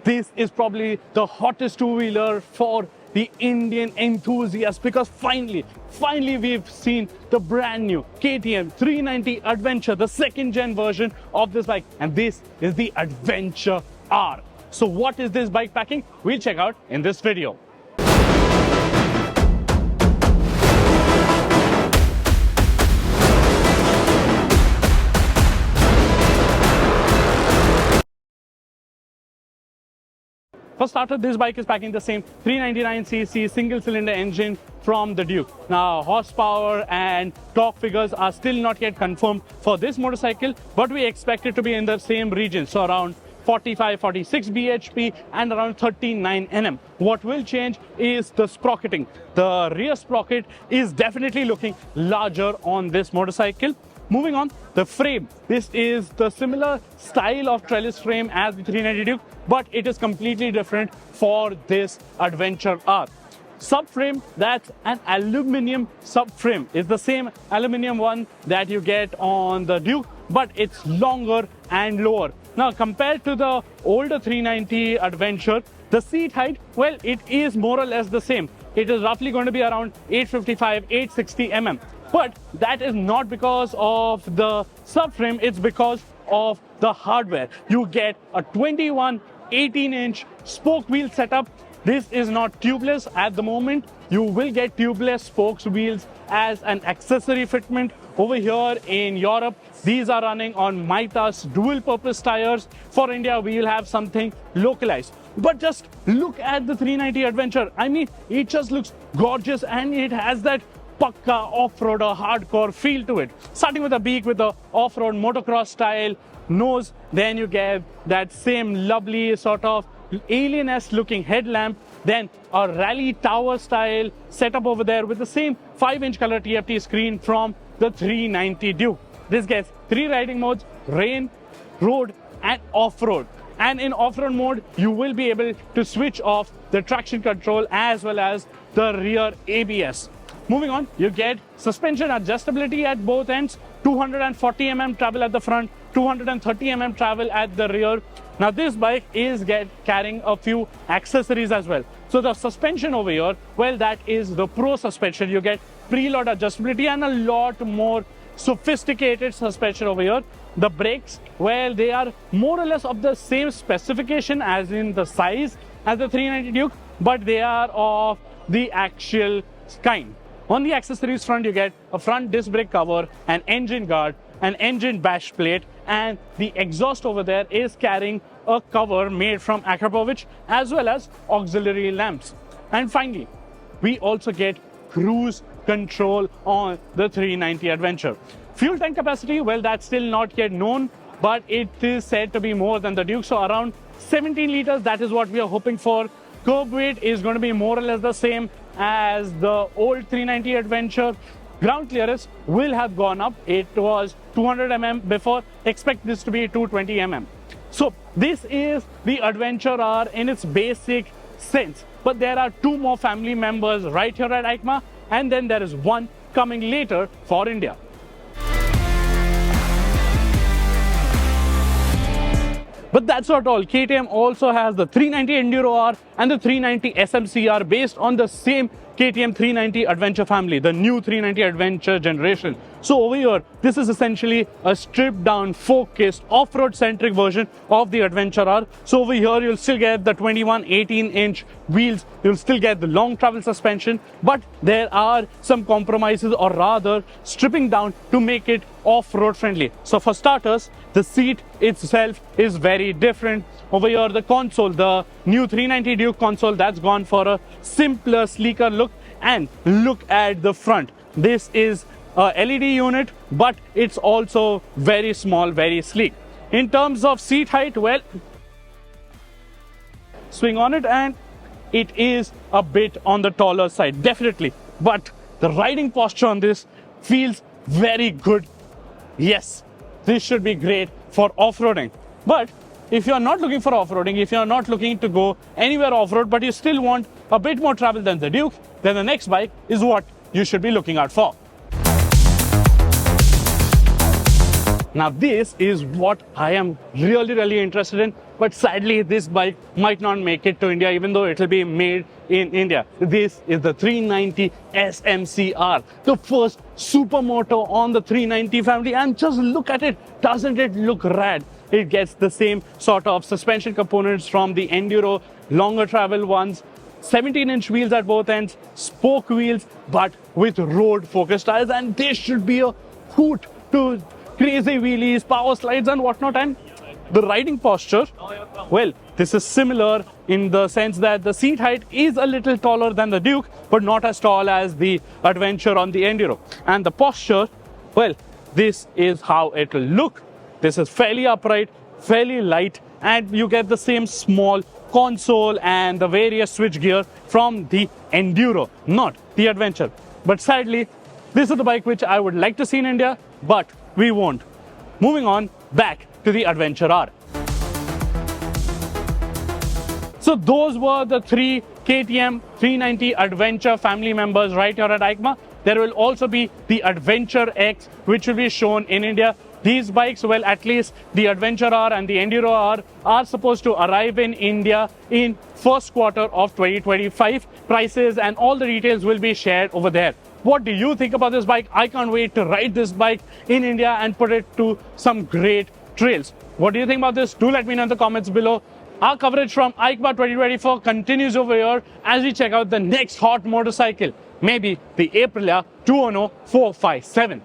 this is probably the hottest two-wheeler for the Indian enthusiasts, because finally we've seen the brand new KTM 390 Adventure, the second gen version of this bike, and this is the Adventure R. So what is this bike packing? We'll check out in this video. For starter, this bike is packing the same 399cc single-cylinder engine from the Duke. Now, horsepower and torque figures are still not yet confirmed for this motorcycle, but we expect it to be in the same region, so around 45, 46 bhp and around 39 Nm. What will change is the sprocketing. The rear sprocket is definitely looking larger on this motorcycle. Moving on, the frame. This is the similar style of trellis frame as the 390 Duke, but it is completely different for this Adventure R. Subframe, that's an aluminium subframe. It's the same aluminium one that you get on the Duke, but it's longer and lower. Now, compared to the older 390 Adventure, the seat height, well, it is more or less the same. It is roughly going to be around 855, 860 mm. But that is not because of the subframe, it's because of the hardware. You get a 21 18-inch spoke wheel setup. This is not tubeless at the moment. You will get tubeless spokes wheels as an accessory fitment. Over here in Europe, these are running on Mitas dual purpose tires. For India, we will have something localized. But just look at the 390 Adventure. I mean, it just looks gorgeous and it has that Pakka off-roader hardcore feel to it. Starting with a beak with the off-road motocross style nose, then you get that same lovely sort of alien-esque looking headlamp, then a rally tower style setup over there with the same 5-inch color TFT screen from the 390 Duke. This gets 3 riding modes: rain, road and off-road. And in off-road mode, you will be able to switch off the traction control as well as the rear ABS. Moving on, you get suspension adjustability at both ends, 240 mm travel at the front, 230 mm travel at the rear. Now this bike is carrying a few accessories as well. So the suspension over here, well, that is the Pro suspension. You get preload adjustability and a lot more sophisticated suspension over here. The brakes, well, they are more or less of the same specification as in the size as the 390 Duke, but they are of the actual kind. On the accessories front, you get a front disc brake cover, an engine guard, an engine bash plate, and the exhaust over there is carrying a cover made from Akrapovic as well as auxiliary lamps. And finally, we also get cruise control on the 390 Adventure. Fuel tank capacity, well, that's still not yet known, but it is said to be more than the Duke, so around 17 liters, that is what we are hoping for. Curb weight is going to be more or less the same as the old 390 Adventure. Ground clearance will have gone up. It was 200 mm before. Expect this to be 220 mm. So this is the Adventure R in its basic sense. But there are 2 more family members right here at EICMA, and then there is one coming later for India. But that's not all. KTM also has the 390 Enduro R and the 390 SMCR based on the same KTM 390 Adventure family, the new 390 Adventure generation. So over here, this is essentially a stripped down, focused, off-road centric version of the Adventure R. So over here, you'll still get the 21 18-inch wheels. You'll still get the long travel suspension, but there are some compromises, or rather stripping down to make it off-road friendly. So for starters, the seat itself is very different. Over here, the console, the new 390 Duke console, that's gone for a simpler, sleeker look. And look at the front. This is a LED unit, but it's also very small, very sleek. In terms of seat height, well, swing on it and it is a bit on the taller side, definitely. But the riding posture on this feels very good. Yes, this should be great for off-roading. But if you're not looking for off-roading, if you're not looking to go anywhere off-road, but you still want a bit more travel than the Duke, then the next bike is what you should be looking out for. Now this is what I am really interested in. but sadly this bike might not make it to India, even though it will be made in India. This is the 390 SMCR, the first supermoto on the 390 family, and just look at it. Doesn't it look rad? It gets the same sort of suspension components from the Enduro longer travel ones, 17-inch wheels at both ends, spoke wheels, but with road focused tires, and this should be a hoot to crazy wheelies, power slides and whatnot. And the riding posture, well, this is similar in the sense that the seat height is a little taller than the Duke, but not as tall as the Adventure on the Enduro. And the posture, well, this is how it will look. This is fairly upright, fairly light, and you get the same small console and the various switch gear from the Enduro, not the Adventure. But sadly, this is the bike which I would like to see in India, but we won't. Moving on, back to the Adventure R. So those were the three KTM 390 Adventure family members right here at EICMA. There will also be the Adventure X, which will be shown in India. These bikes, well, at least the Adventure R and the Enduro R are supposed to arrive in India in first quarter of 2025. Prices and all the details will be shared over there. What do you think about this bike? I can't wait to ride this bike in India and put it to some great trails. What do you think about this? Do let me know in the comments below. Our coverage from EICMA 2024 continues over here as we check out the next hot motorcycle, maybe the Aprilia 210 457.